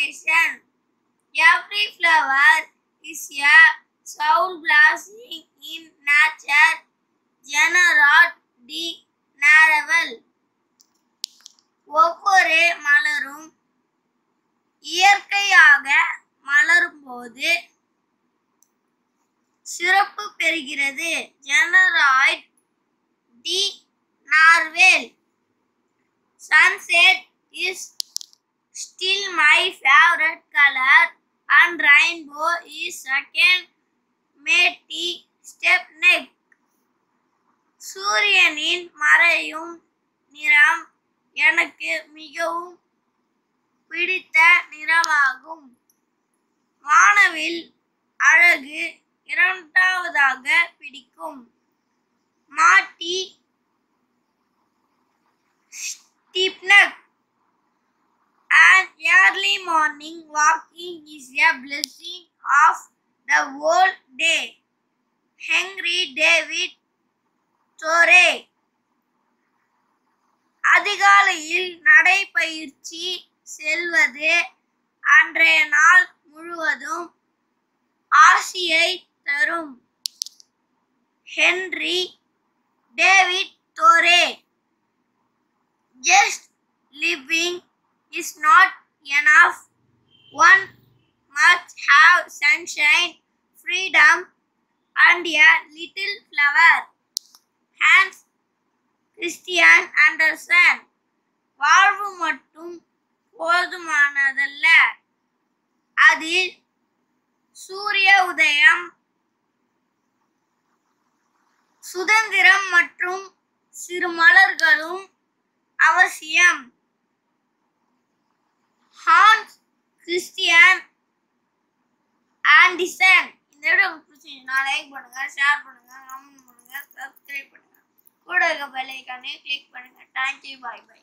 explanation. Every flower is a soul blessing in nature. Gerard de Nerval. ஒவ்வொரு மலரும் இயற்கையாக மலரும்போது சிறப்பு பெறுகிறது. ஜெனராய்ட் D நார்வேல். Sunset is still my favorite color and rainbow is second mate step neck. சூரியனின் மறையும் நிறம் எனக்கு மிகவும் பிடித்த நிறமாகும். வானவில் அழகு இரண்டாவதாக பிடிக்கும். மாட்டி ஸ்டிப்னக். An early morning walking is a blessing of the whole day. Henry David Thoreau. அதிகாலையில் நடைபயிற்சி செல்வது அன்றைய நாள் முழுவதும் ஆசியை தரும். Henry David Thoreau. Just living is not enough. One must have sunshine, freedom, and a little flower. Hans Christian Andersen. வாழ்வு மட்டும் போதுமானதல்ல, அதில் சூரிய உதயம், சுதந்திரம் மற்றும் சிறு மலர்களும் அவசியம். Hans Christian Anderson. இந்த வீடியோ உங்களுக்கு பிடிச்சிருந்தா லைக் பண்ணுங்க, ஷேர் பண்ணுங்க, கமெண்ட் பண்ணுங்க, சப்ஸ்கிரைப் பண்ணுங்க, கூட இருக்க பெல் ஐகானை கிளிக் பண்ணுங்க. Thank you, bye by.